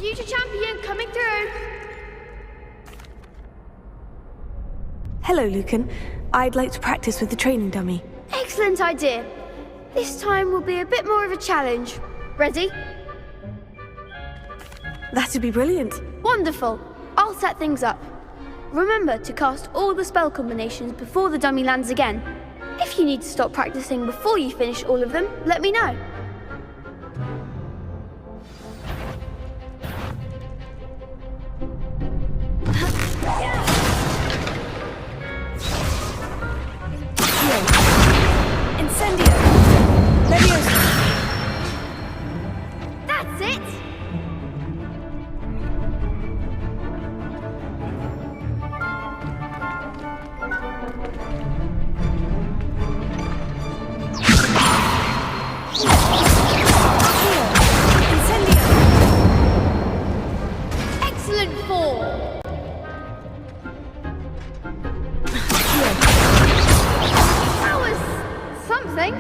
Future champion coming through. Hello, Lucan. I'd like to practice with the training dummy. Excellent idea. This time will be a bit more of a challenge. Ready? That'd be brilliant. Wonderful. I'll set things up. Remember to cast all the spell combinations before the dummy lands again. If you need to stop practicing before you finish all of them, let me know. Incendio! Leviosa! That's it! Excellent form! That was something.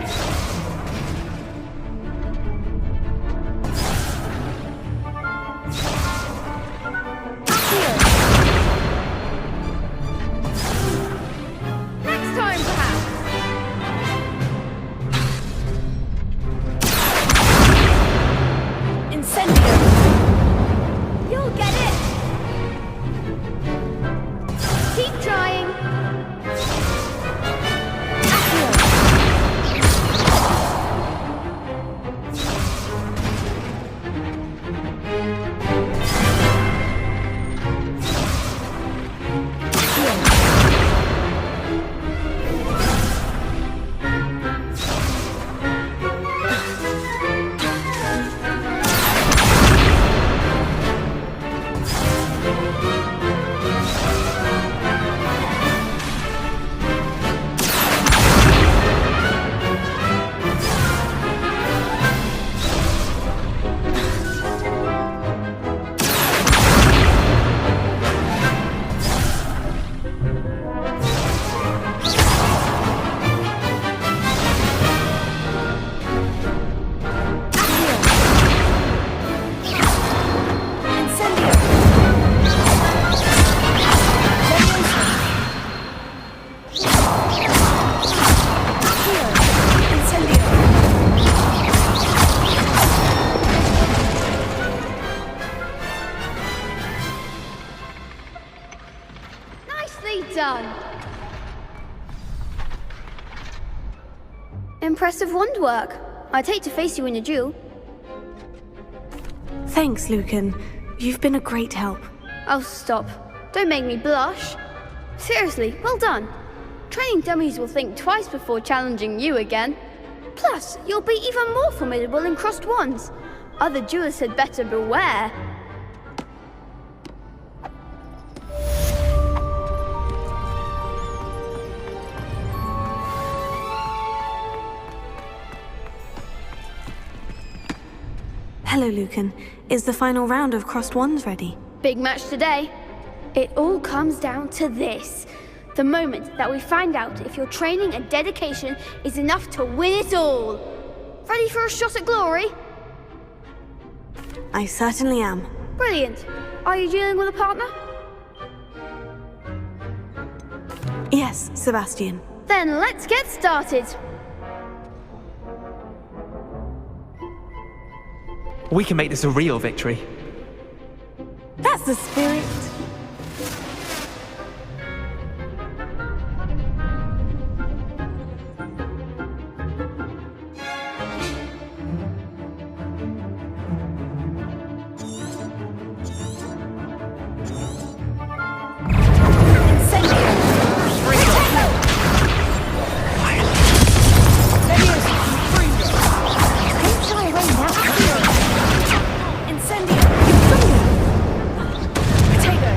Next time, perhaps. Incendio! You'll get it. Keep trying. Nicely done. Impressive wand work. I'd hate to face you in a duel. Thanks, Lucan. You've been a great help. Oh, stop. Don't make me blush. Seriously, well done. Training dummies will think twice before challenging you again. Plus, you'll be even more formidable in crossed wands. Other duelists had better beware. Hello, Lucan. Is the final round of crossed wands ready? Big match today. It all comes down to this. The moment that we find out if your training and dedication is enough to win it all. Ready for a shot at glory? I certainly am. Brilliant. Are you dealing with a partner? Yes, Sebastian. Then let's get started. We can make this a real victory. That's the spirit. Potato!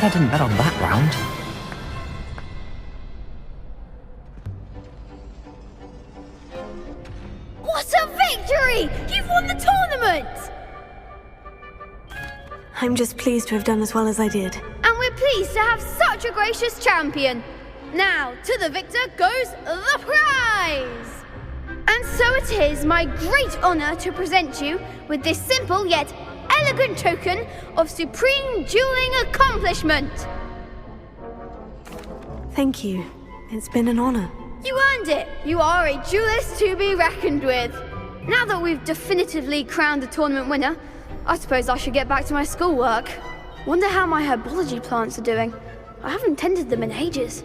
glad I didn't bet on that round. What a victory! You've won the tournament! I'm just pleased to have done as well as I did. And we're pleased to have such a gracious champion. Now, to the victor goes the prize! And so it is my great honor to present you with this simple yet elegant token of supreme dueling accomplishment. Thank you. It's been an honor. You earned it. You are a duelist to be reckoned with. Now that we've definitively crowned the tournament winner, I suppose I should get back to my schoolwork. Wonder how my herbology plants are doing. I haven't tended them in ages.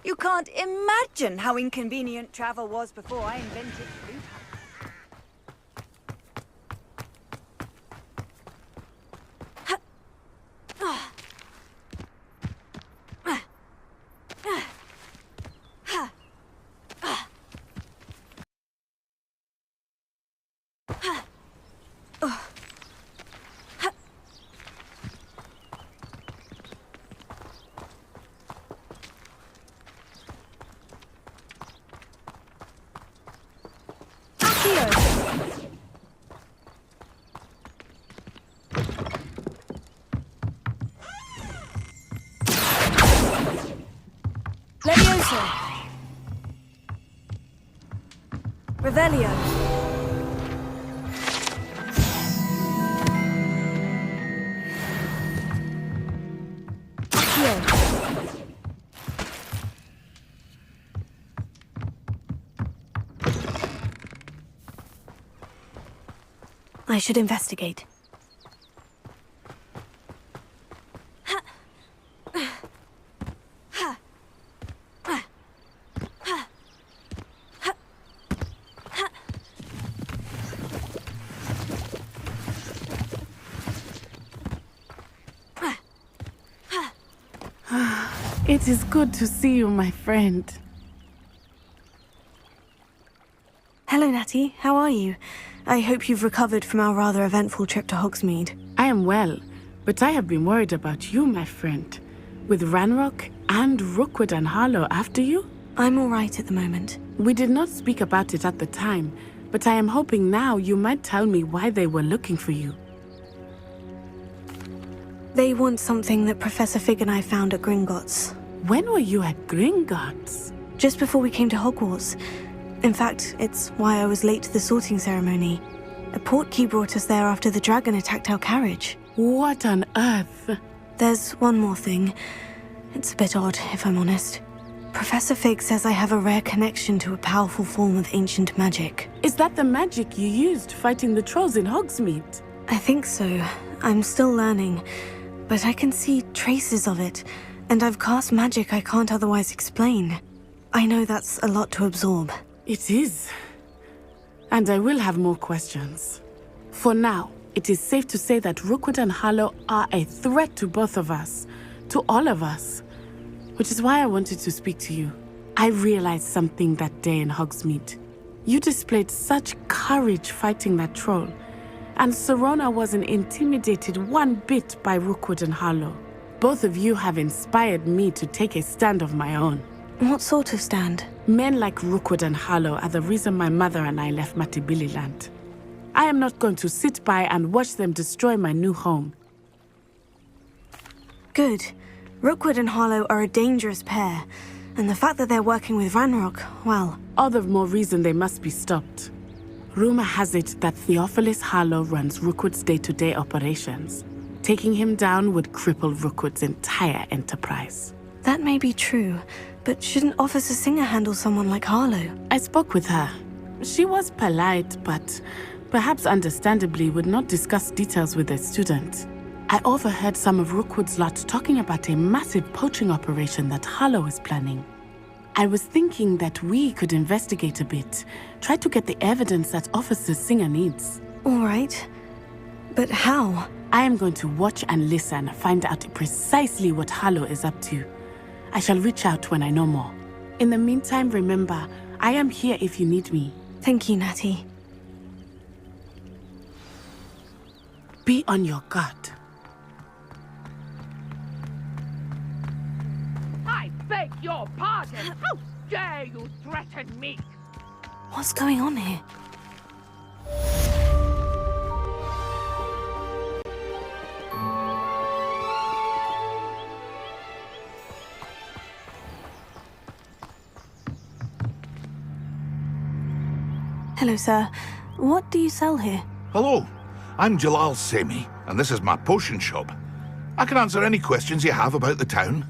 You can't imagine how inconvenient travel was before I invented flute Levioso. Revelio. I should investigate. It is good to see you, my friend. Hello, Natty. How are you? I hope you've recovered from our rather eventful trip to Hogsmeade. I am well, but I have been worried about you, my friend. With Ranrock and Rookwood and Harlow after you? I'm all right at the moment. We did not speak about it at the time, but I am hoping now you might tell me why they were looking for you. They want something that Professor Fig and I found at Gringotts. When were you at Gringotts? Just before we came to Hogwarts. In fact, it's why I was late to the sorting ceremony. A portkey brought us there after the dragon attacked our carriage. What on earth? There's one more thing. It's a bit odd, if I'm honest. Professor Fig says I have a rare connection to a powerful form of ancient magic. Is that the magic you used fighting the trolls in Hogsmeade? I think so. I'm still learning. But I can see traces of it, and I've cast magic I can't otherwise explain. I know that's a lot to absorb. It is. And I will have more questions. For now, it is safe to say that Rookwood and Harlow are a threat to both of us, to all of us. Which is why I wanted to speak to you. I realized something that day in Hogsmeade. You displayed such courage fighting that troll, and Serona wasn't intimidated one bit by Rookwood and Harlow. Both of you have inspired me to take a stand of my own. What sort of stand? Men like Rookwood and Harlow are the reason my mother and I left Matibililand. I am not going to sit by and watch them destroy my new home. Good. Rookwood and Harlow are a dangerous pair, and the fact that they're working with Ranrock, well... All the more reason they must be stopped. Rumor has it that Theophilus Harlow runs Rookwood's day-to-day operations. Taking him down would cripple Rookwood's entire enterprise. That may be true, but shouldn't Officer Singer handle someone like Harlow? I spoke with her. She was polite, but perhaps understandably would not discuss details with a student. I overheard some of Rookwood's lot talking about a massive poaching operation that Harlow is planning. I was thinking that we could investigate a bit, try to get the evidence that Officer Singer needs. All right. But how? I am going to watch and listen, find out precisely what Harlow is up to. I shall reach out when I know more. In the meantime, remember, I am here if you need me. Thank you, Natty. Be on your guard. I beg your pardon! How dare you threaten me? What's going on here? Hello, sir. What do you sell here? Hello, I'm Jalal Semi, and this is my potion shop. I can answer any questions you have about the town.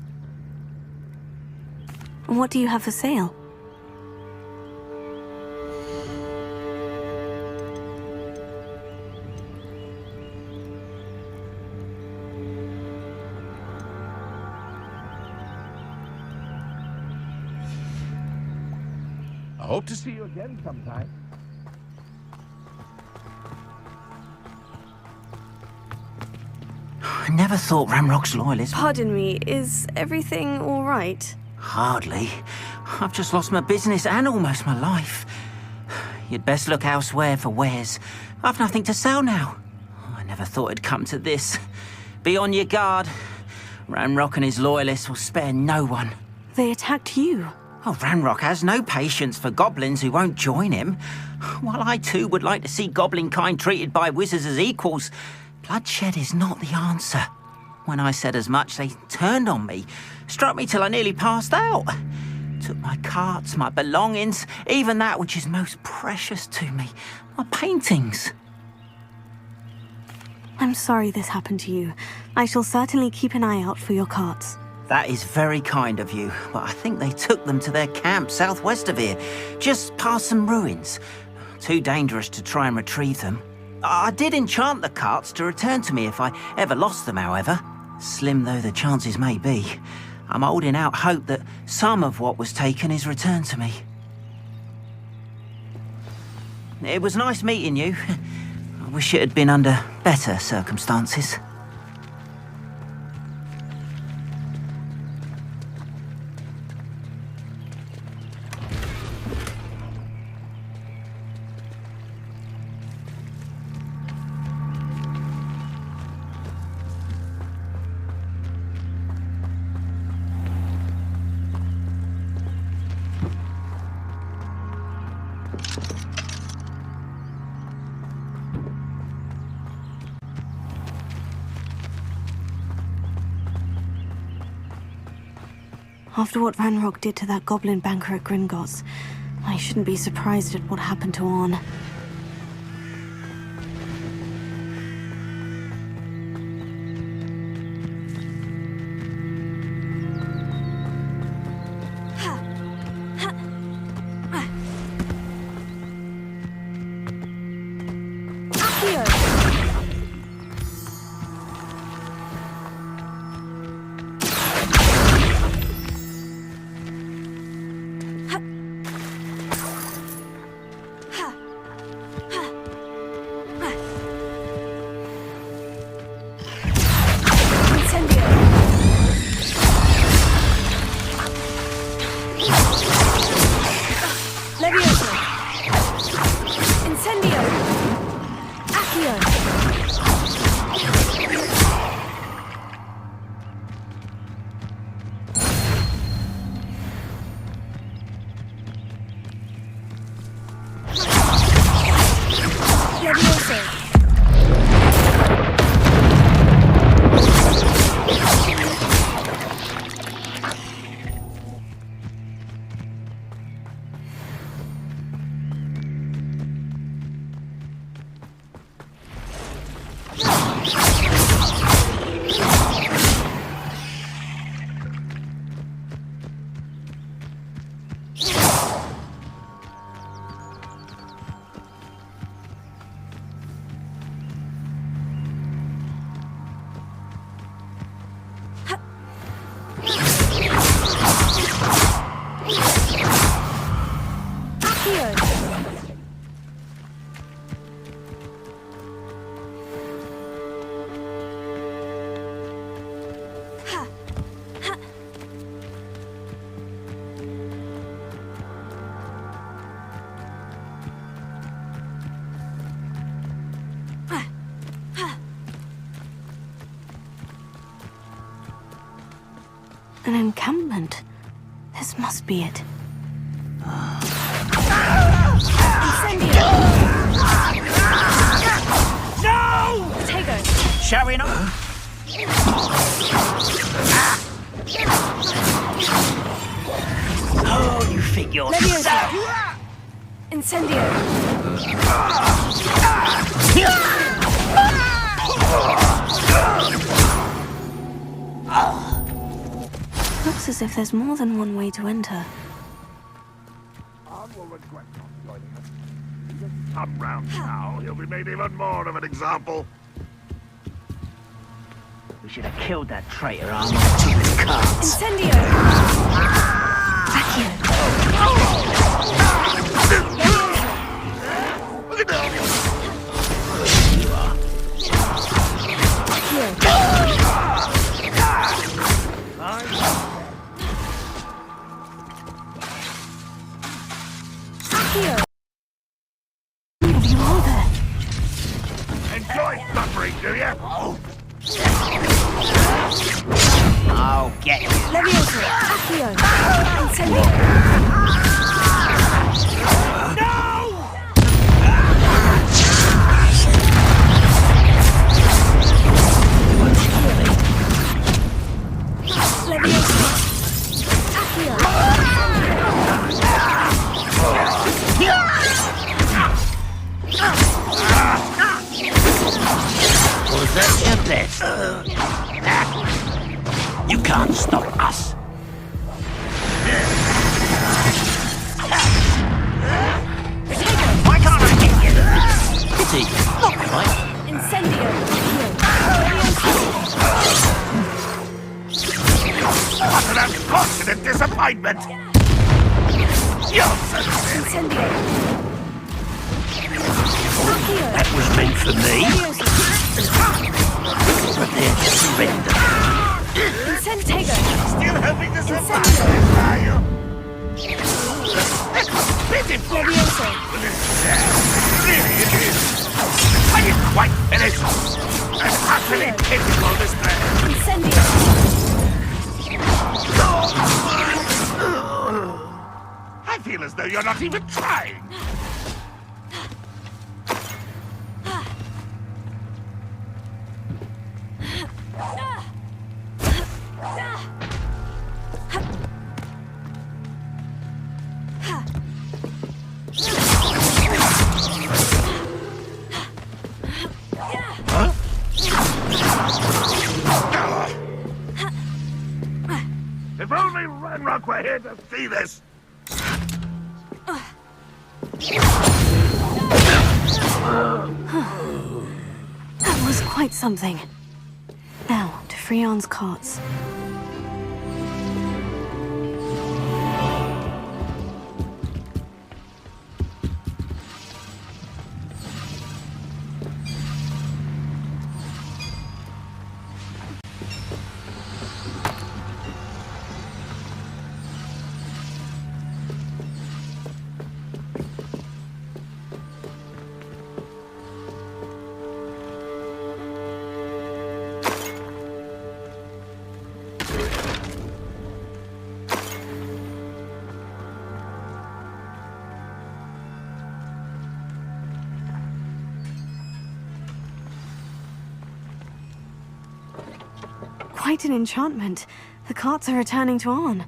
What do you have for sale? I hope to see you again sometime. I never thought Ramrock's loyalists... Pardon me, is everything all right? Hardly. I've just lost my business and almost my life. You'd best look elsewhere for wares. I've nothing to sell now. I never thought it'd come to this. Be on your guard. Ranrock and his loyalists will spare no one. They attacked you. Oh, Ranrock has no patience for goblins who won't join him. While I too would like to see goblin kind treated by wizards as equals, bloodshed is not the answer. When I said as much, they turned on me, struck me till I nearly passed out. Took my carts, my belongings, even that which is most precious to me, my paintings. I'm sorry this happened to you. I shall certainly keep an eye out for your carts. That is very kind of you, but I think they took them to their camp southwest of here, just past some ruins. Too dangerous to try and retrieve them. I did enchant the carts to return to me if I ever lost them, however. Slim though the chances may be, I'm holding out hope that some of what was taken is returned to me. It was nice meeting you. I wish it had been under better circumstances. After what Ranrock did to that goblin banker at Gringotts, I shouldn't be surprised at what happened to Orn. An encampment. This must be it. No! Tego! Showing up. Oh, you think you're so... Incendio! Looks as if there's more than one way to enter. Arn will regret not joining us. If he doesn't come round now, he'll be made even more of an example. We should have killed that traitor Arn with the stupid cards. Incendio! Look at that! You are. You are there. Enjoy suffering, do you? I'll get you. Levioso! Accio! Incendio! Levioso! Accio! Was that your best? You can't stop us. Why can't I get you? Pity. Not quite. Incendio! What an unfortunate disappointment! You're so silly! Incendio! Accio! That was meant for me. Prepare to surrender. Incentego! Still hoping to survive Incendio! this, are you? Pitiful! Levioso! Really it is! Are you quite finished? An utterly pitiful display! Incendio! I feel as though you're not even trying! If only Ranrock were here to see this! That was quite something. Now, to Freon's carts. Quite an enchantment. The carts are returning to Arn.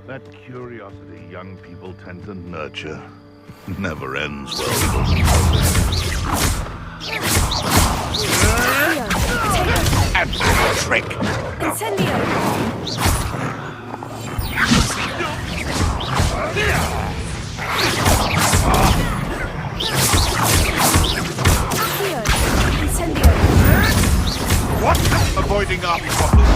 That curiosity young people tend to nurture. Never ends well. And a trick. What? Avoiding our problem.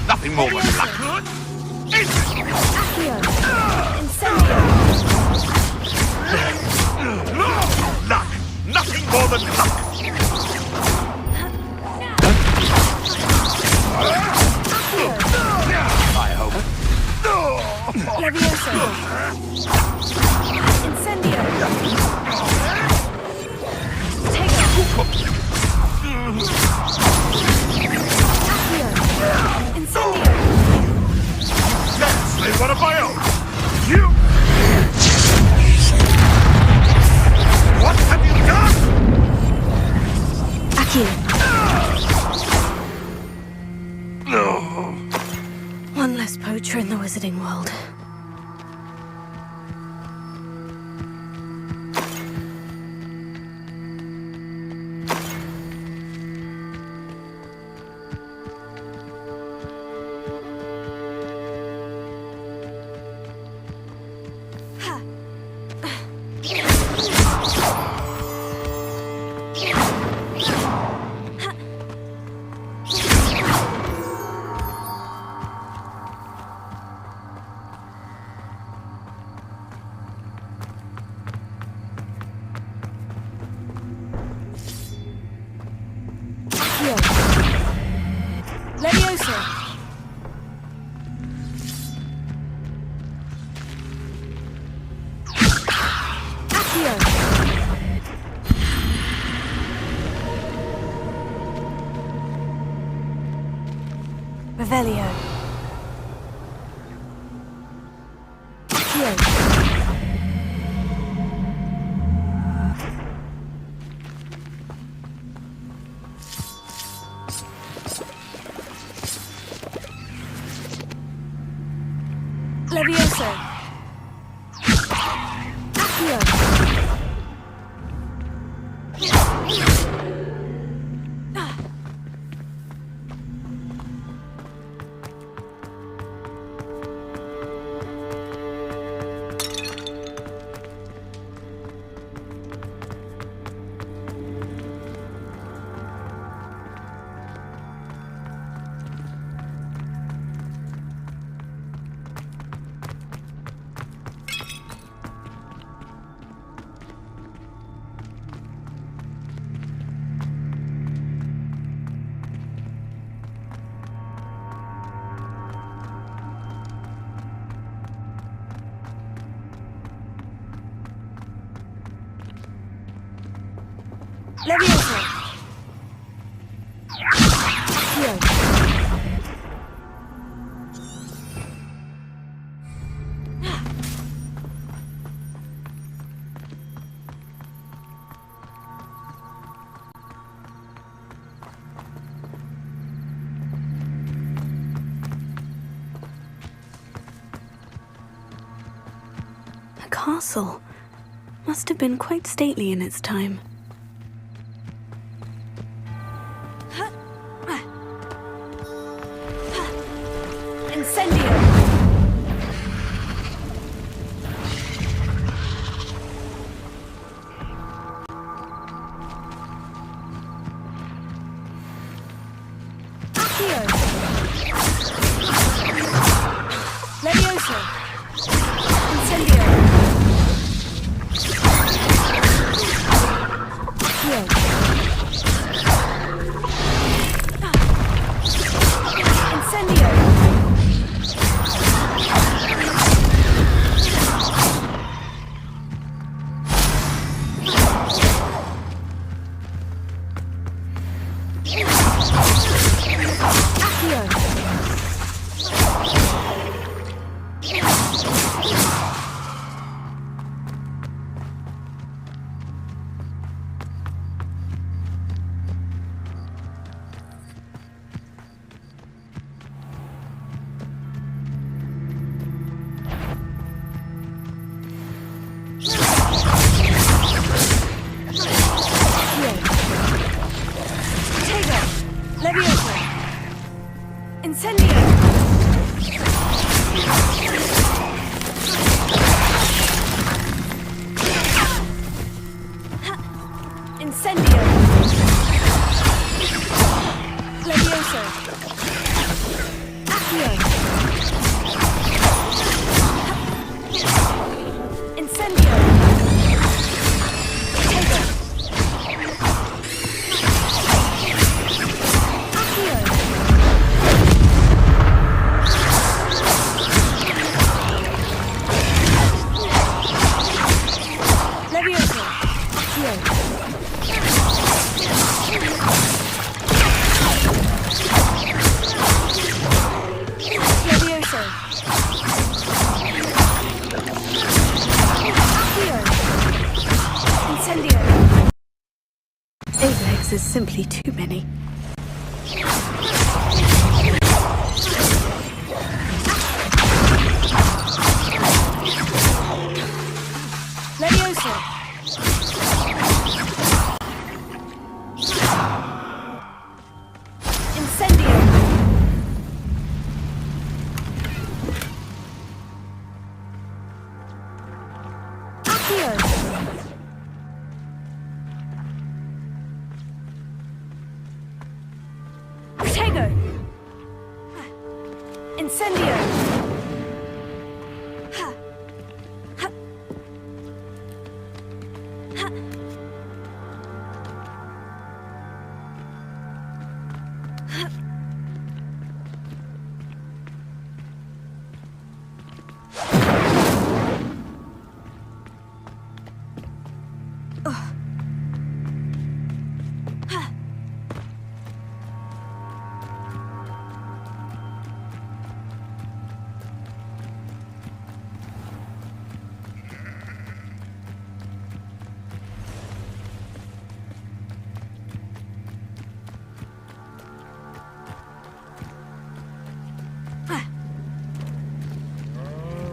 Nothing more than luck. Luck! Nothing more than luck! I hope. Yes, they've got a bio! You! What have you done? No. One less poacher in the wizarding world. Revelio. Levioso. Accio. Levioso. A castle. Must have been quite stately in its time. Incendio! Levioso! Accio! Incendio! Potato! Accio! Levioso! Accio! Levioso! Accio! Incendio! 8 legs is simply too many. Levioso! Incendio! Accio! Protego! Incendio! Ha! Ha!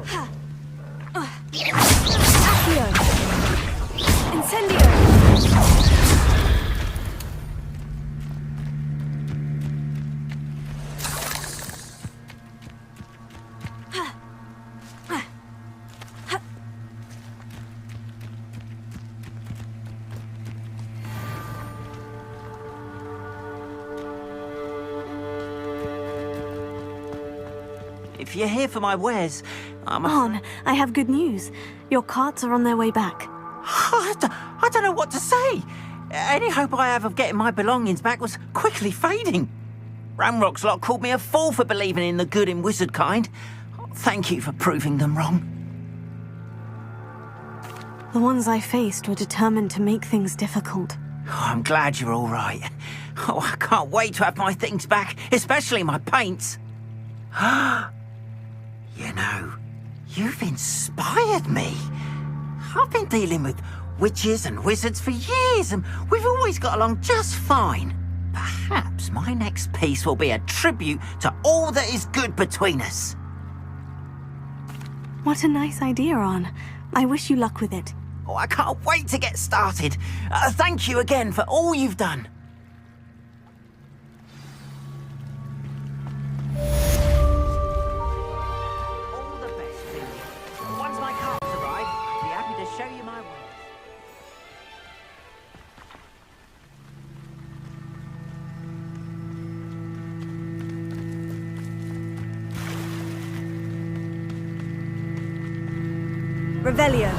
Ha! Accio! Incendio! If you're here for my wares, On, I have good news. Your carts are on their way back. I don't know what to say. Any hope I have of getting my belongings back was quickly fading. Ramrock's lot called me a fool for believing in the good in wizard kind. Thank you for proving them wrong. The ones I faced were determined to make things difficult. Oh, I'm glad you're all right. Oh, I can't wait to have my things back, especially my paints. You know, you've inspired me. I've been dealing with witches and wizards for years, and we've always got along just fine. Perhaps my next piece will be a tribute to all that is good between us. What a nice idea, On. I wish you luck with it. Oh, I can't wait to get started. Thank you again for all you've done. All the best, Finley. Once my carts arrive, I'll be happy to show you my way. Revelio.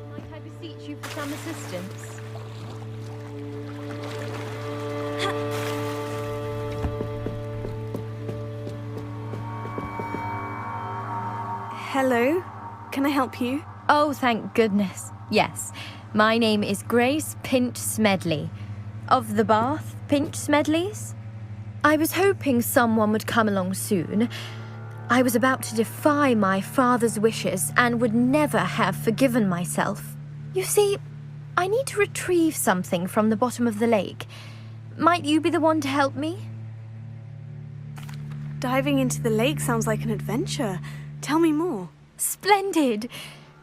Might I beseech you for some assistance? Hello? Can I help you? Oh, thank goodness. Yes. My name is Grace Pinch Smedley. Of the Bath Pinch Smedleys? I was hoping someone would come along soon. I was about to defy my father's wishes and would never have forgiven myself. You see, I need to retrieve something from the bottom of the lake. Might you be the one to help me? Diving into the lake sounds like an adventure. Tell me more. Splendid!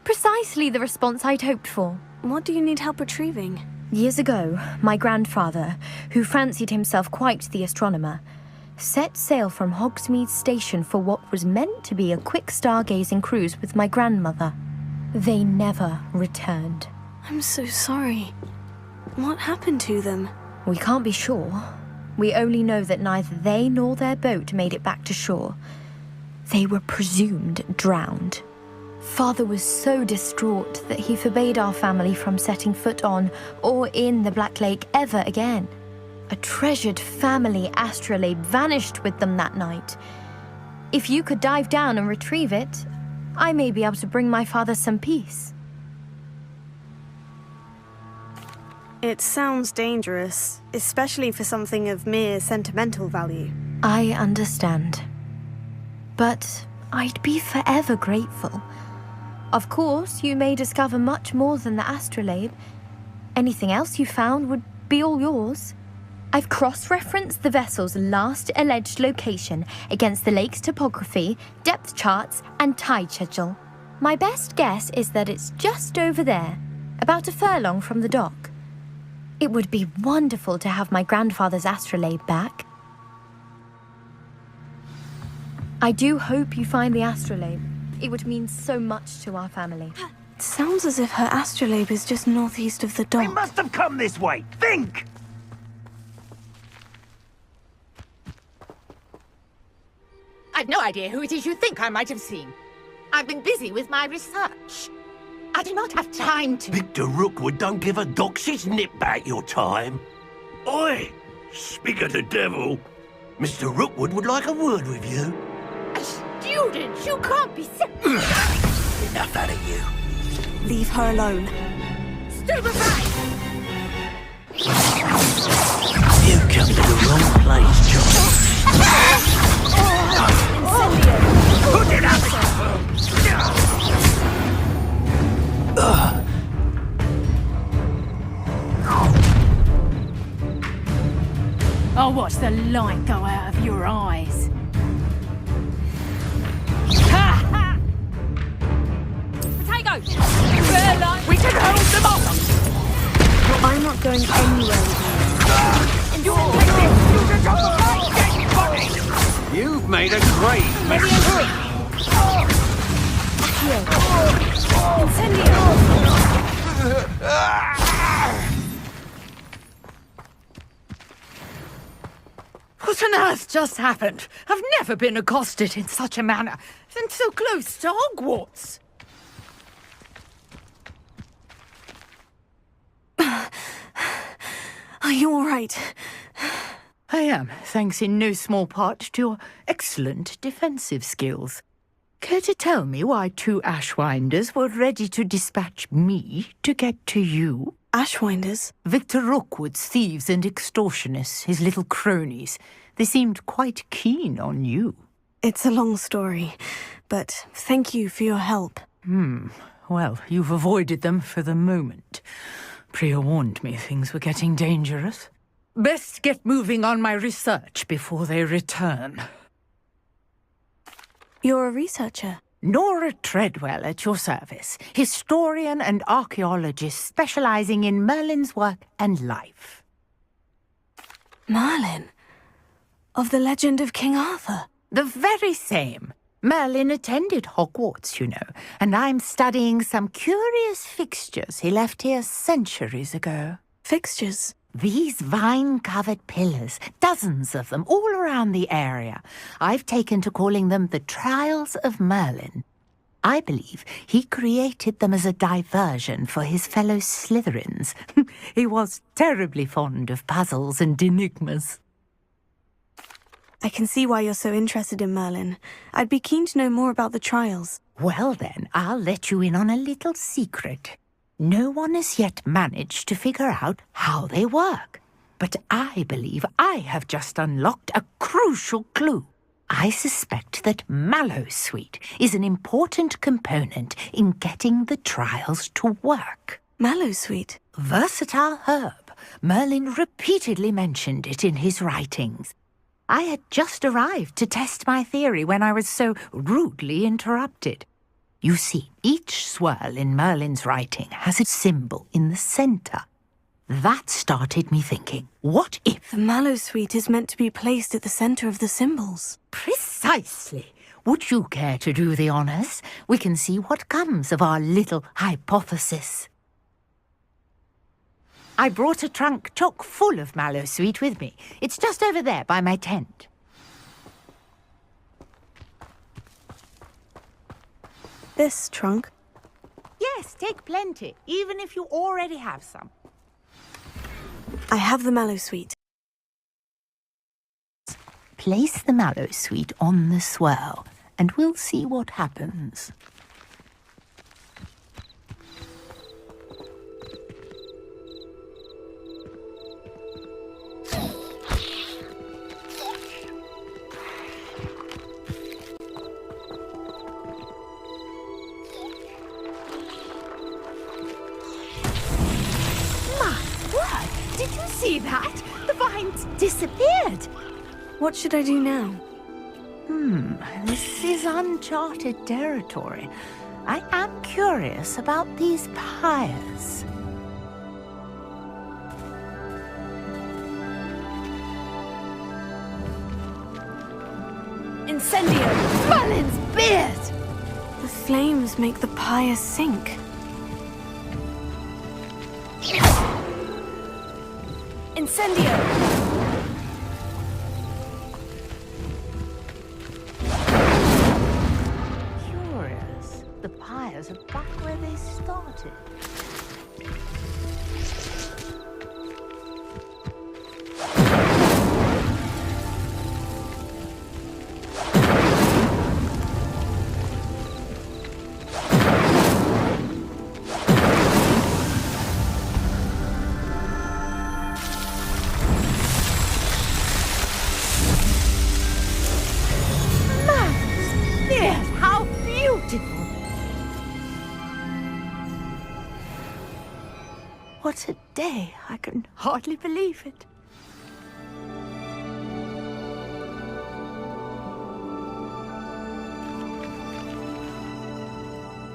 Precisely the response I'd hoped for. What do you need help retrieving? Years ago, my grandfather, who fancied himself quite the astronomer, set sail from Hogsmeade Station for what was meant to be a quick stargazing cruise with my grandmother. They never returned. I'm so sorry. What happened to them? We can't be sure. We only know that neither they nor their boat made it back to shore. They were presumed drowned. Father was so distraught that he forbade our family from setting foot on or in the Black Lake ever again. A treasured family astrolabe vanished with them that night. If you could dive down and retrieve it, I may be able to bring my father some peace. It sounds dangerous, especially for something of mere sentimental value. I understand. But I'd be forever grateful. Of course, you may discover much more than the astrolabe. Anything else you found would be all yours. I've cross-referenced the vessel's last alleged location against the lake's topography, depth charts, and tide schedule. My best guess is that it's just over there, about a furlong from the dock. It would be wonderful to have my grandfather's astrolabe back. I do hope you find the astrolabe. It would mean so much to our family. It sounds as if her astrolabe is just northeast of the dock. They must have come this way. Think! I've no idea who it is you think I might have seen. I've been busy with my research. I do not have time to... Victor Rookwood don't give a doxy's nip back your time. Oi! Speak of the devil. Mr. Rookwood would like a word with you. A student? You can't be sick. Enough out of you. Leave her alone. Stupefy! You come to the wrong place, John. Put it up! I'll watch the light go out of your eyes. Potatoes! We can hold them off! I'm not going anywhere with you. You've made a great mess. What on earth just happened? I've never been accosted in such a manner, and so close to Hogwarts. Are you all right? I am, thanks in no small part to your excellent defensive skills. Care to tell me why two Ashwinders were ready to dispatch me to get to you? Ashwinders? Victor Rookwood's thieves and extortionists, his little cronies. They seemed quite keen on you. It's a long story, but thank you for your help. Well, you've avoided them for the moment. Priya warned me things were getting dangerous. Best get moving on my research before they return. You're a researcher? Nora Treadwell at your service, historian and archaeologist specializing in Merlin's work and life. Merlin? Of the legend of King Arthur? The very same. Merlin attended Hogwarts, you know, and I'm studying some curious fixtures he left here centuries ago. Fixtures? These vine-covered pillars, dozens of them, all around the area. I've taken to calling them the Trials of Merlin. I believe he created them as a diversion for his fellow Slytherins. He was terribly fond of puzzles and enigmas. I can see why you're so interested in Merlin. I'd be keen to know more about the trials. Well then, I'll let you in on a little secret. No one has yet managed to figure out how they work. But I believe I have just unlocked a crucial clue. I suspect that mallowsweet is an important component in getting the trials to work. Mallowsweet? Versatile herb. Merlin repeatedly mentioned it in his writings. I had just arrived to test my theory when I was so rudely interrupted. You see, each swirl in Merlin's writing has a symbol in the center. That started me thinking, what if... The mallowsweet is meant to be placed at the center of the symbols. Precisely. Would you care to do the honors? We can see what comes of our little hypothesis. I brought a trunk chock full of mallowsweet with me. It's just over there by my tent. This trunk? Yes, take plenty, even if you already have some. I have the mallowsweet. Place the mallowsweet on the swirl, and we'll see what happens. Did you see that? The vines disappeared. What should I do now? This is uncharted territory. I am curious about these pyres. Incendio! Merlin's beard! The flames make the pyre sink. Incendio! Curious. The pyres are back where they started. How beautiful! What a day! I can hardly believe it.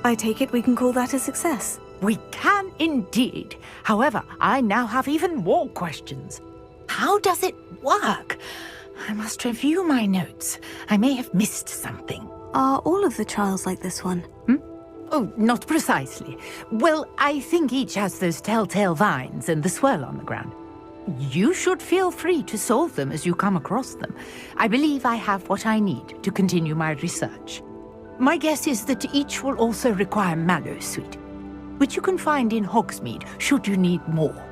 I take it we can call that a success. We can indeed. However, I now have even more questions. How does it work? I must review my notes. I may have missed something. Are all of the trials like this one? Oh, not precisely. Well, I think each has those telltale vines and the swirl on the ground. You should feel free to solve them as you come across them. I believe I have what I need to continue my research. My guess is that each will also require mallowsweet, which you can find in Hogsmeade should you need more.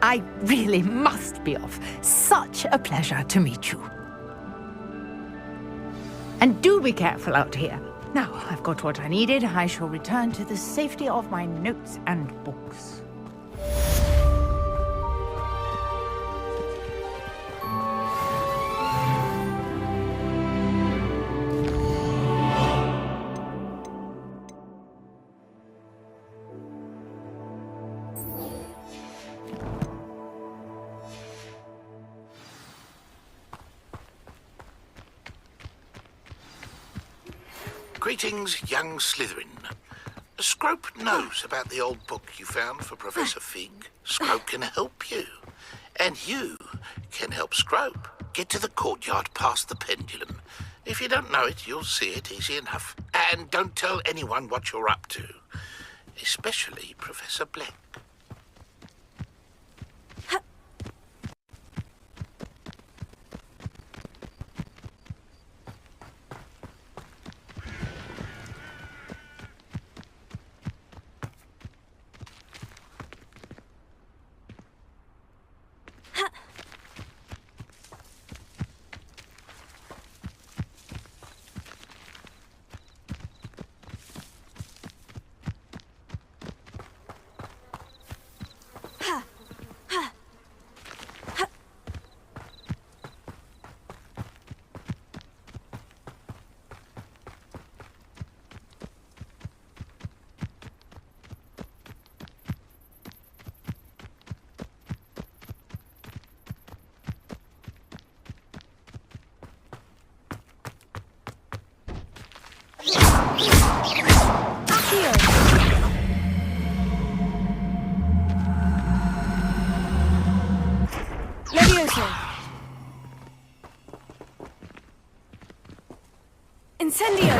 I really must be off. Such a pleasure to meet you. And do be careful out here. Now, I've got what I needed. I shall return to the safety of my notes and books. Greetings, young Slytherin. Scrope knows about the old book you found for Professor Fig. Scrope can help you. And you can help Scrope. Get to the courtyard past the pendulum. If you don't know it, you'll see it easy enough. And don't tell anyone what you're up to. Especially Professor Black. Incendio!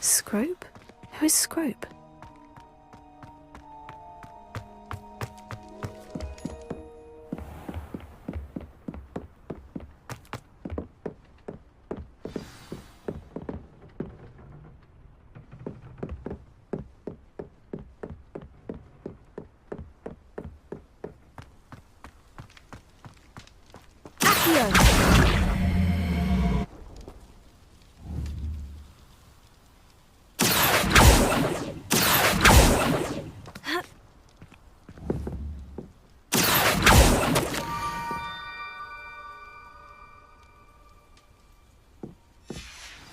Scrope? Who is Scrope?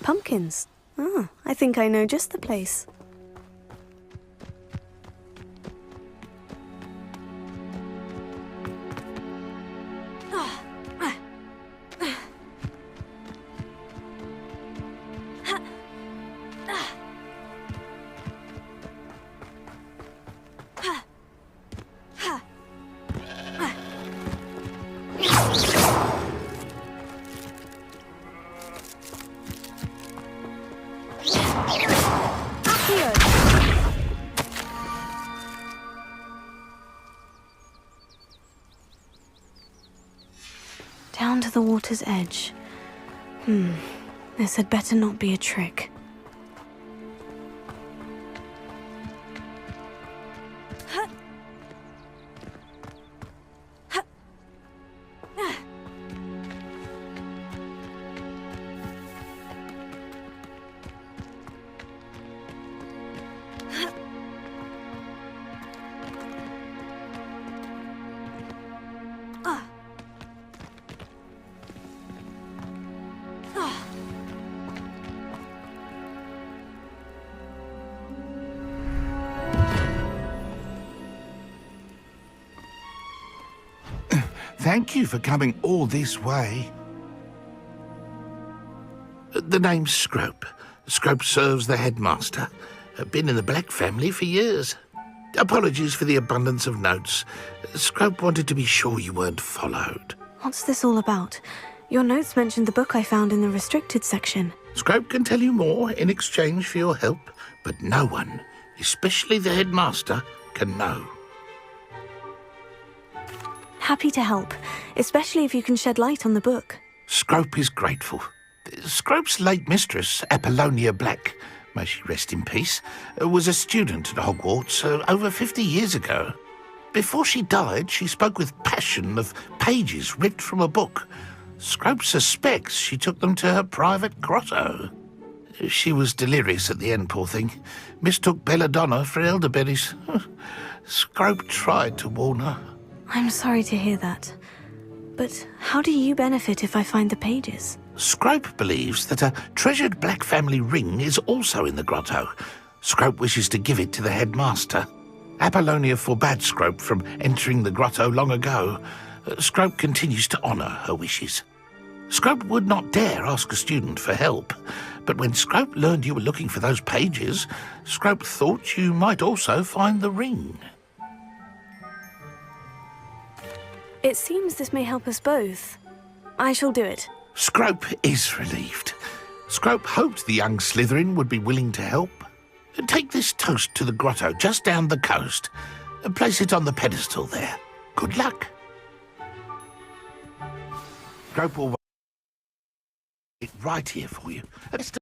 Pumpkins. Ah, I think I know just the place. Down to the water's edge. This had better not be a trick. Thank you for coming all this way. The name's Scrope. Scrope serves the headmaster. Been in the Black family for years. Apologies for the abundance of notes. Scrope wanted to be sure you weren't followed. What's this all about? Your notes mentioned the book I found in the restricted section. Scrope can tell you more in exchange for your help, but no one, especially the headmaster, can know. Happy to help, especially if you can shed light on the book. Scrope is grateful. Scrope's late mistress, Apollonia Black, may she rest in peace, was a student at Hogwarts over 50 years ago. Before she died, she spoke with passion of pages ripped from a book. Scrope suspects she took them to her private grotto. She was delirious at the end, poor thing. Mistook belladonna for elderberries. Scrope tried to warn her. I'm sorry to hear that. But how do you benefit if I find the pages? Scrope believes that a treasured Black family ring is also in the grotto. Scrope wishes to give it to the headmaster. Apollonia forbade Scrope from entering the grotto long ago. Scrope continues to honour her wishes. Scrope would not dare ask a student for help, but when Scrope learned you were looking for those pages, Scrope thought you might also find the ring. It seems this may help us both. I shall do it. Scrope is relieved. Scrope hoped the young Slytherin would be willing to help. Take this toast to the grotto just down the coast and place it on the pedestal there. Good luck. Scrope will wait right here for you. Potato!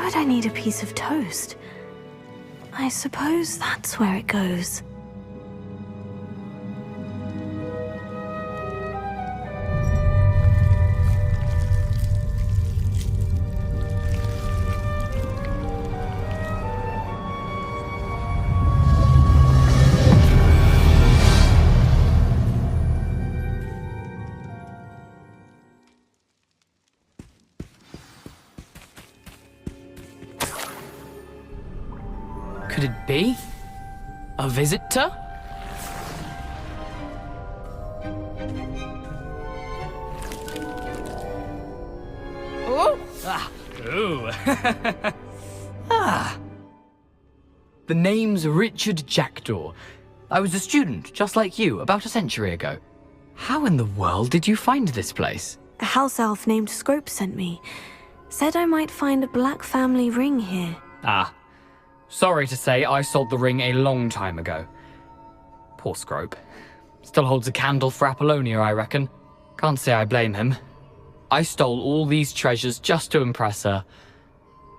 would I need a piece of toast? I suppose that's where it goes. Could it be? A visitor? Oh! Ah! Ooh! Ah! The name's Richard Jackdaw. I was a student, just like you, about a century ago. How in the world did you find this place? A house elf named Scrope sent me. Said I might find a black family ring here. Ah. Sorry to say, I sold the ring a long time ago. Poor Scrope. Still holds a candle for Apollonia, I reckon. Can't say I blame him. I stole all these treasures just to impress her.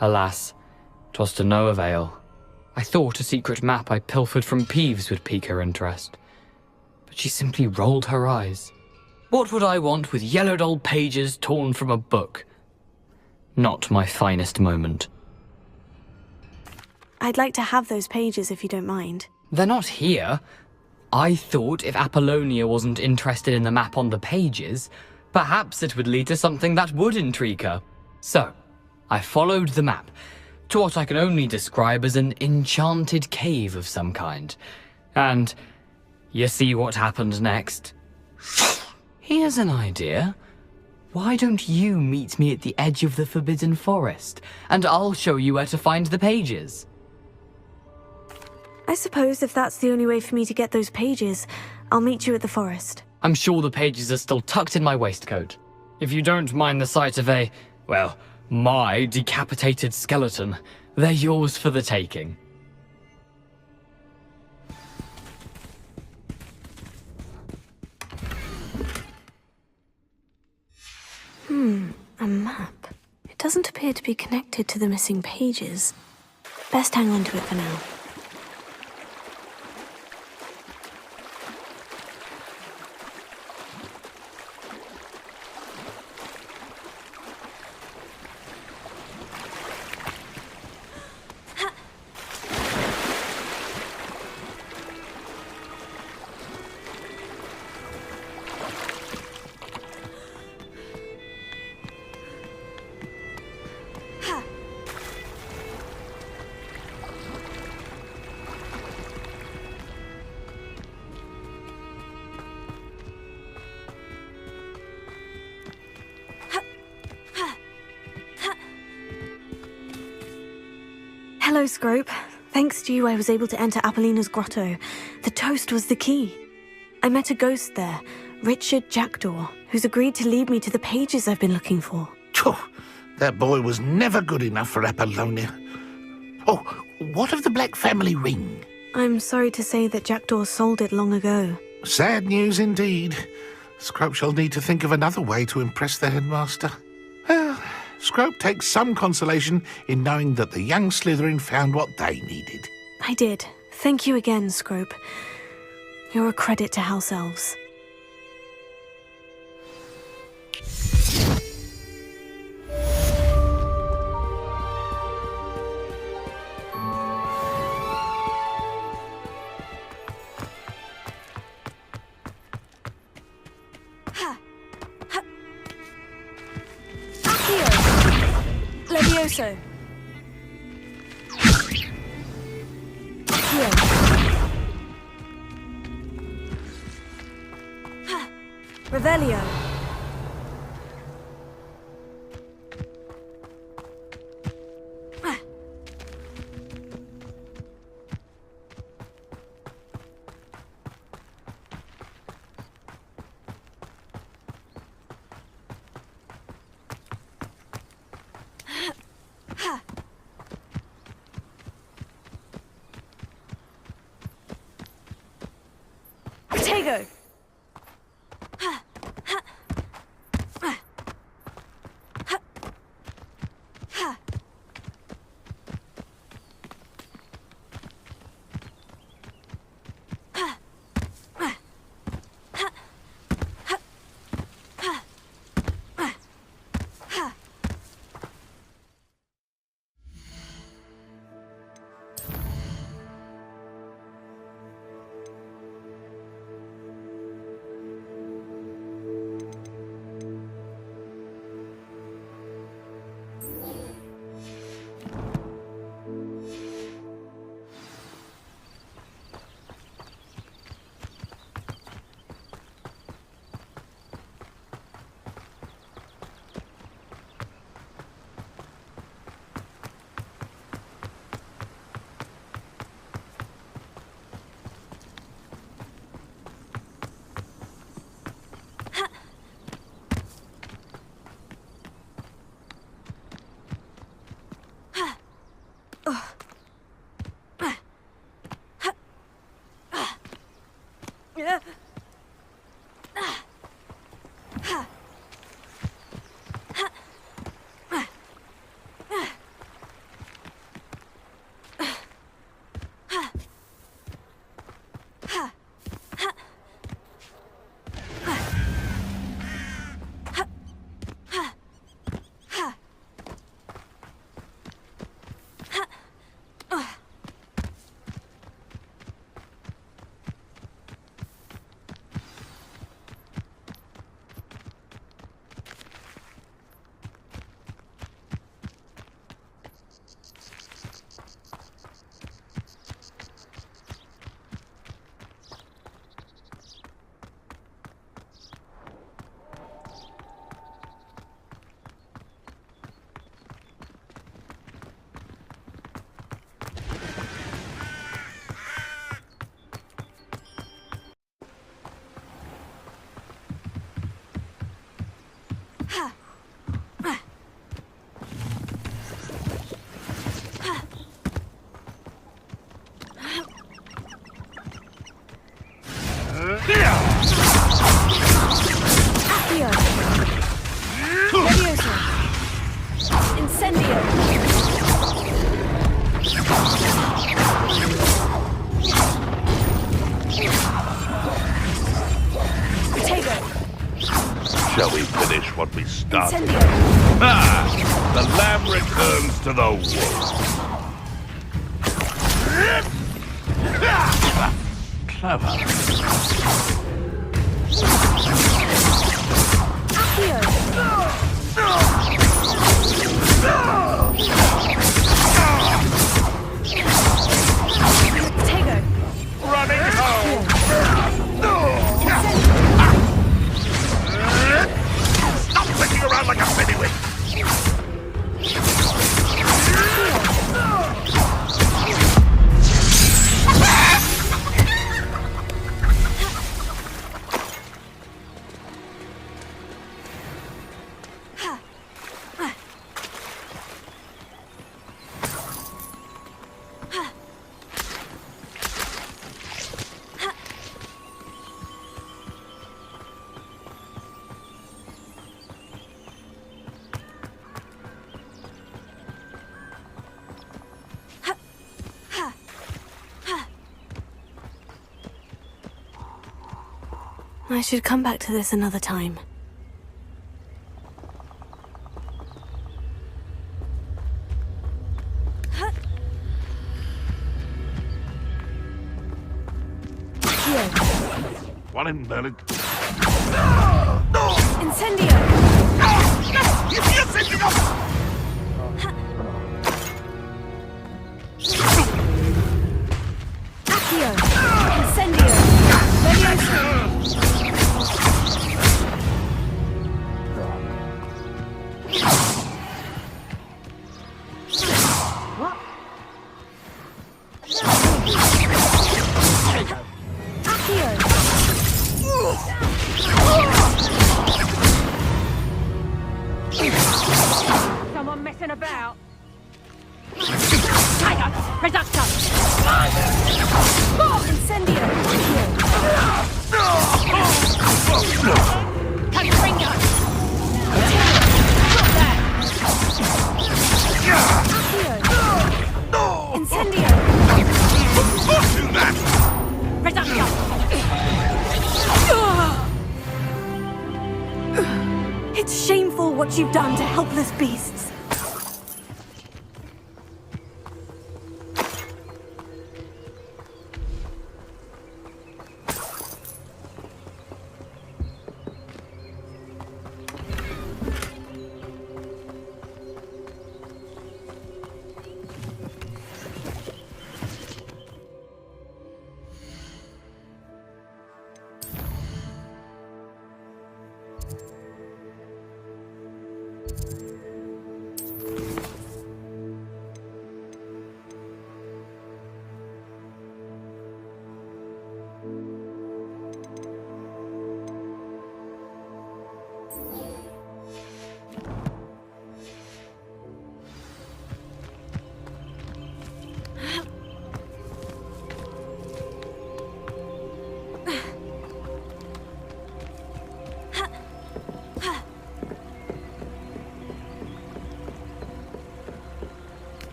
Alas, 'twas to no avail. I thought a secret map I pilfered from Peeves would pique her interest. But she simply rolled her eyes. What would I want with yellowed old pages torn from a book? Not my finest moment. I'd like to have those pages if you don't mind. They're not here. I thought if Apollonia wasn't interested in the map on the pages, perhaps it would lead to something that would intrigue her. So, I followed the map to what I can only describe as an enchanted cave of some kind. And you see what happened next? Here's an idea. Why don't you meet me at the edge of the Forbidden Forest, and I'll show you where to find the pages? I suppose if that's the only way for me to get those pages, I'll meet you at the forest. I'm sure the pages are still tucked in my waistcoat. If you don't mind the sight of my decapitated skeleton, they're yours for the taking. A map. It doesn't appear to be connected to the missing pages. Best hang on to it for now. Hello, Scrope. Thanks to you, I was able to enter Apollina's grotto. The toast was the key. I met a ghost there, Richard Jackdaw, who's agreed to lead me to the pages I've been looking for. Phew, that boy was never good enough for Apollonia. Oh, what of the Black family ring? I'm sorry to say that Jackdaw sold it long ago. Sad news indeed. Scrope shall need to think of another way to impress the headmaster. Well, Scrope takes some consolation in knowing that the young Slytherin found what they needed. I did. Thank you again, Scrope. You're a credit to House Elves. Levioso. Here. Revelio. Protego. Shall we finish what we started? Ah! The lamb returns to the wolf. Clever. Running home! Stop flicking around like a pennywig! I should come back to this another time. One in Merlin. Incendio! You're sending up! Accio! Incendio! Levioso! What? Someone messing about? Tiger! Reductor! Incendio! Confringo! Incendio! Do that! Reductor! It's shameful what you've done to helpless beasts.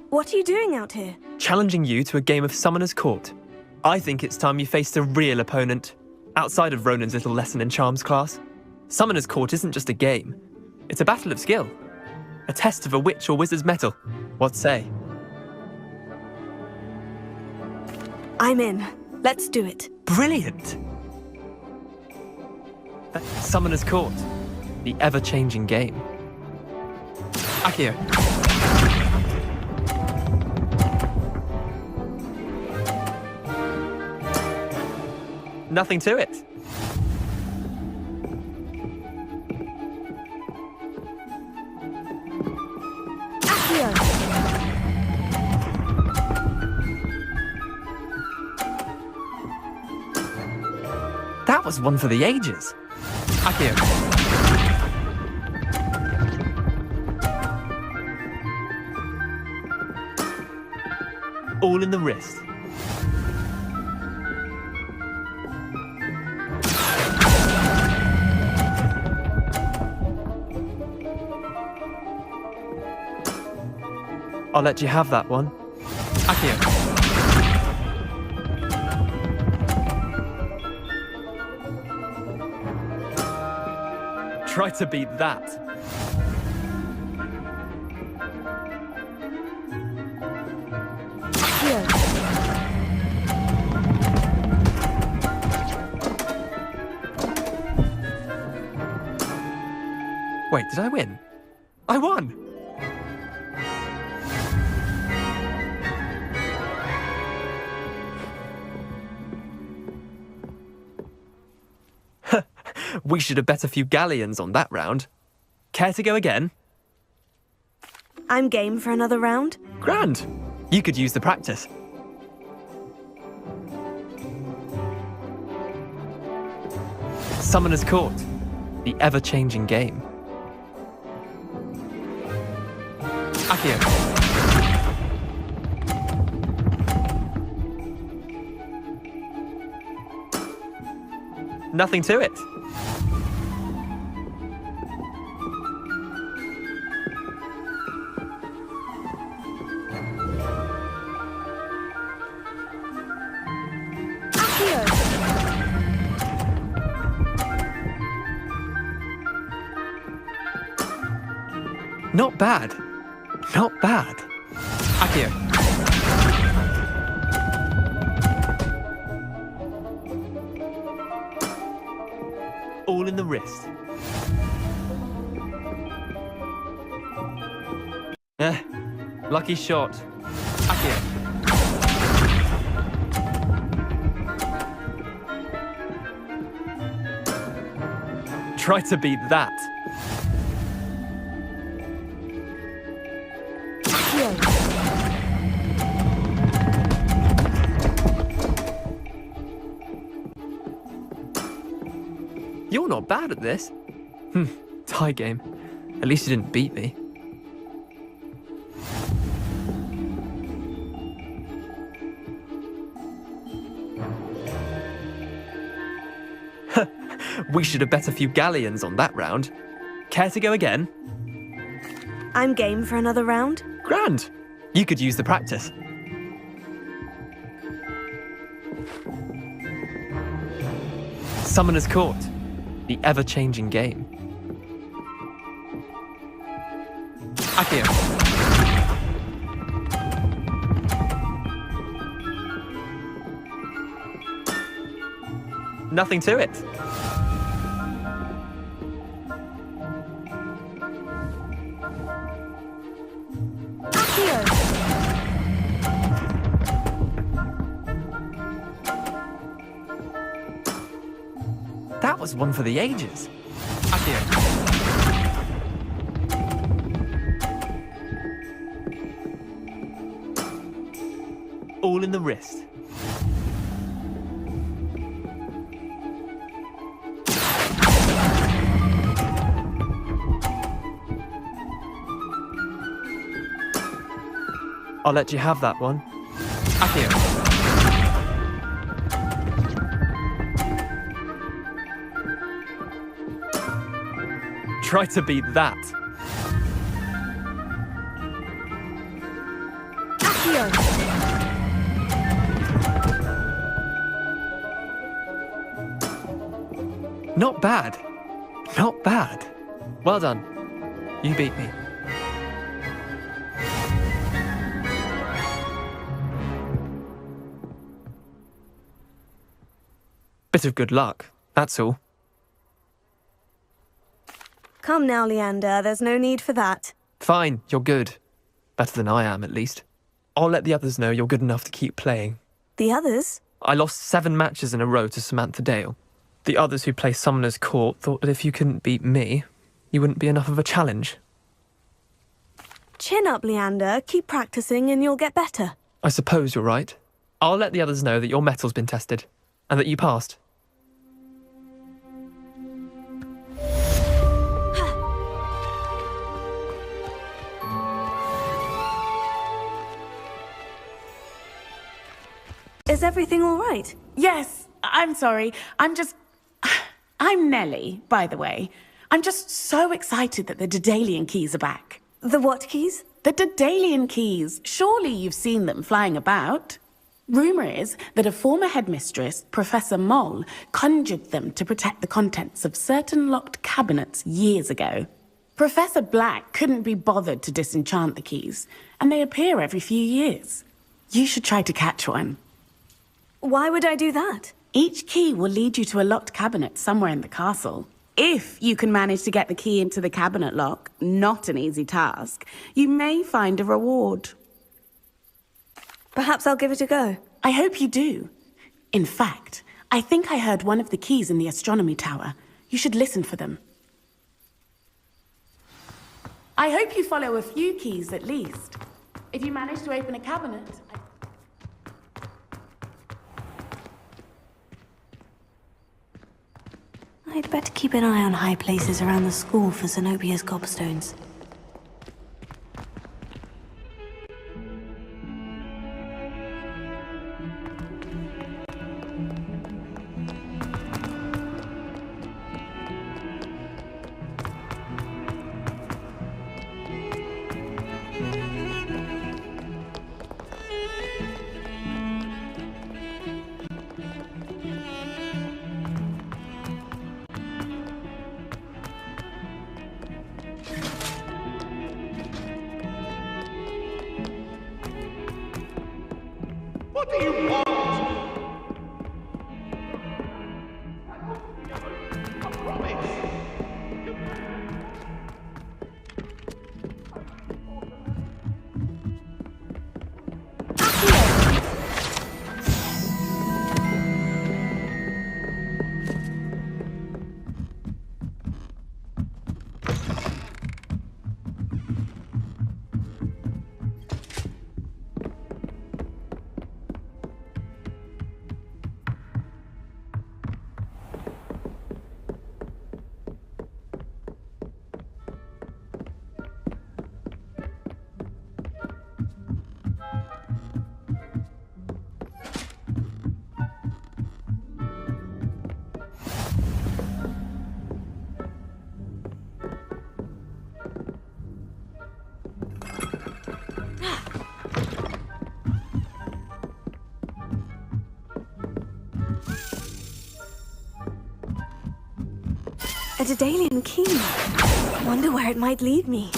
What are you doing out here? Challenging you to a game of Summoner's Court. I think it's time you faced a real opponent, outside of Ronan's little lesson in charms class. Summoner's Court isn't just a game. It's a battle of skill. A test of a witch or wizard's mettle. What say? I'm in. Let's do it. Brilliant! Summoner's Court. The ever-changing game. Akio. Nothing to it. Akio. That was one for the ages. Akio. All in the wrist. I'll let you have that one. Akio. Try to beat that. Wait, did I win? I won! We should have bet a few galleons on that round. Care to go again? I'm game for another round. Grand! You could use the practice. Summoner's Court. The ever-changing game. Akio. Nothing to it. Not bad. Not bad. Akio. All in the wrist. Lucky shot. Akio. Try to beat that. You're not bad at this. Tie game. At least you didn't beat me. We should have bet a few galleons on that round. Care to go again? I'm game for another round. Grand! You could use the practice. Summoner's Court. The ever-changing game. Akio. Nothing to it. That was one for the ages. Akio. All in the wrist. I'll let you have that one. Akio. Try to beat that. Accio! Not bad. Not bad. Well done. You beat me. Bit of good luck, that's all. Come now, Leander, there's no need for that. Fine, you're good. Better than I am, at least. I'll let the others know you're good enough to keep playing. The others? I lost 7 matches in a row to Samantha Dale. The others who play Summoner's Court thought that if you couldn't beat me, you wouldn't be enough of a challenge. Chin up, Leander. Keep practicing and you'll get better. I suppose you're right. I'll let the others know that your metal's been tested, and that you passed. Is everything all right? Yes, I'm sorry. I'm Nellie, by the way. I'm just so excited that the Daedalian keys are back. The what keys? The Daedalian keys. Surely you've seen them flying about. Rumour is that a former headmistress, Professor Moll, conjured them to protect the contents of certain locked cabinets years ago. Professor Black couldn't be bothered to disenchant the keys, and they appear every few years. You should try to catch one. Why would I do that? Each key will lead you to a locked cabinet somewhere in the castle. If you can manage to get the key into the cabinet lock, not an easy task, you may find a reward. Perhaps I'll give it a go. I hope you do. In fact, I think I heard one of the keys in the astronomy tower. You should listen for them. I hope you follow a few keys at least. If you manage to open a cabinet... I'd better keep an eye on high places around the school for Zenobia's gobstones. What do you want? I promise. A Daedalian key. Wonder where it might lead me.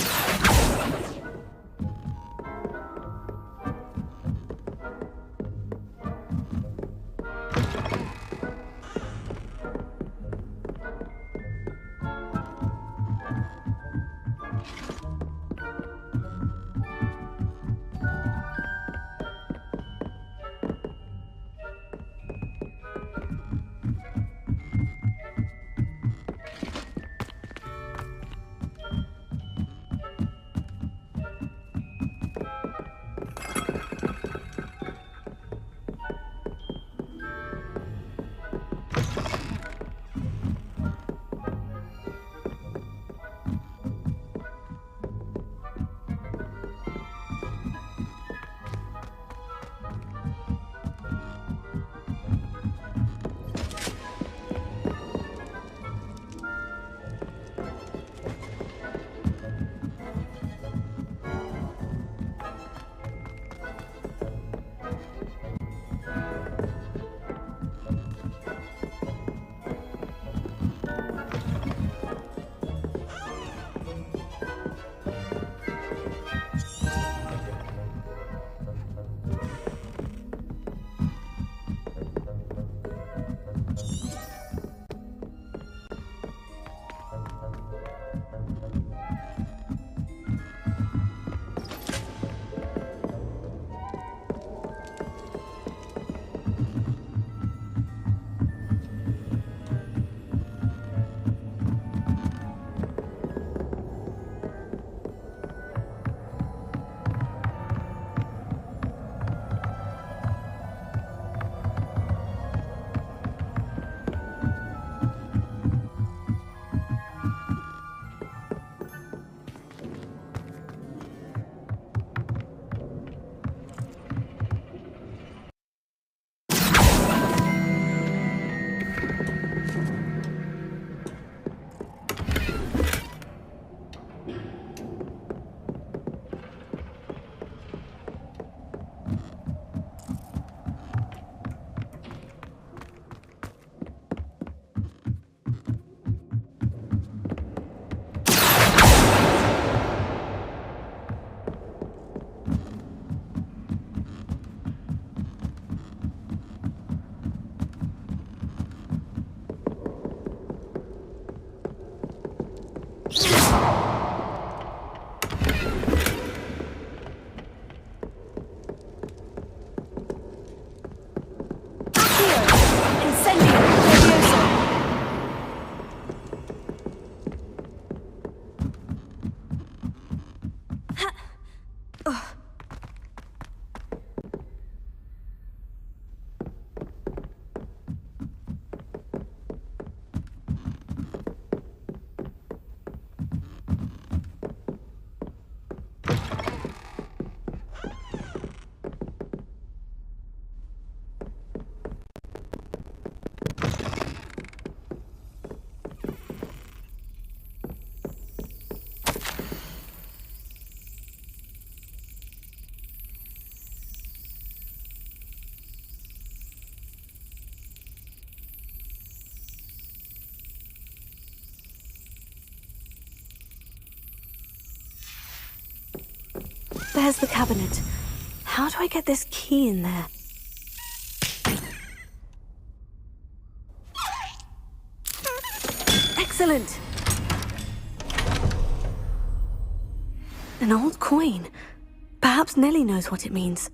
There's the cabinet. How do I get this key in there? Excellent! An old coin. Perhaps Nellie knows what it means.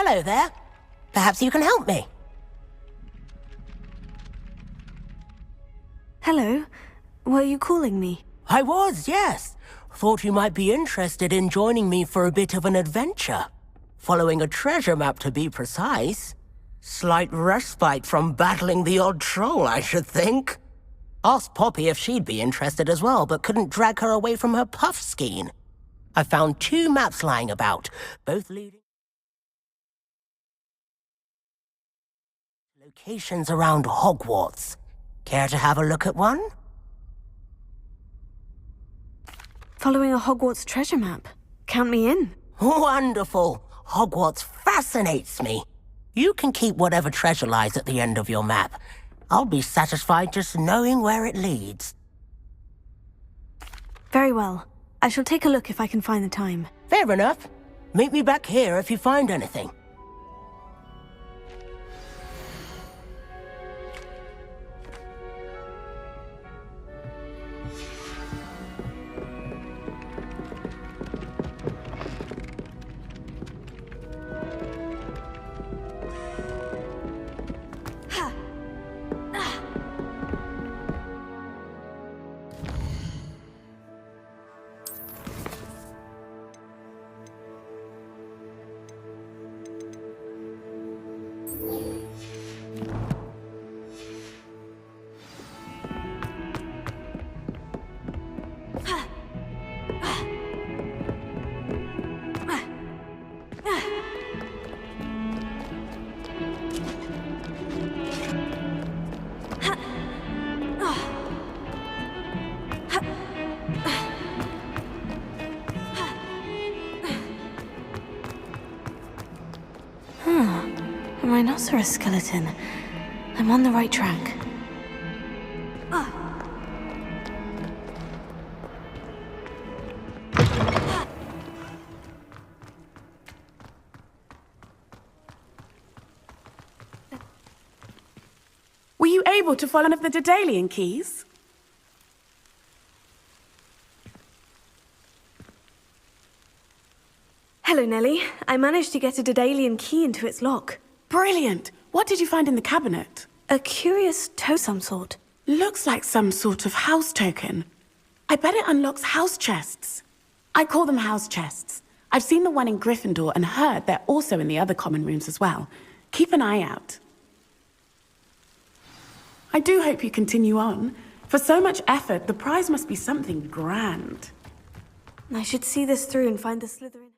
Hello there. Perhaps you can help me. Hello. Were you calling me? I was, yes. Thought you might be interested in joining me for a bit of an adventure. Following a treasure map, to be precise. Slight respite from battling the odd troll, I should think. Asked Poppy if she'd be interested as well, but couldn't drag her away from her puff skein. I found 2 maps lying about, both leading locations around Hogwarts. Care to have a look at one? Following a Hogwarts treasure map. Count me in. Wonderful. Hogwarts fascinates me. You can keep whatever treasure lies at the end of your map. I'll be satisfied just knowing where it leads. Very well. I shall take a look if I can find the time. Fair enough. Meet me back here if you find anything. A rhinoceros skeleton. I'm on the right track. Were you able to follow one of the Daedalian keys? Hello, Nellie. I managed to get a Daedalian key into its lock. Brilliant! What did you find in the cabinet? A curious toe of some sort. Looks like some sort of house token. I bet it unlocks house chests. I call them house chests. I've seen the one in Gryffindor and heard they're also in the other common rooms as well. Keep an eye out. I do hope you continue on. For so much effort, the prize must be something grand. I should see this through and find the Slytherin.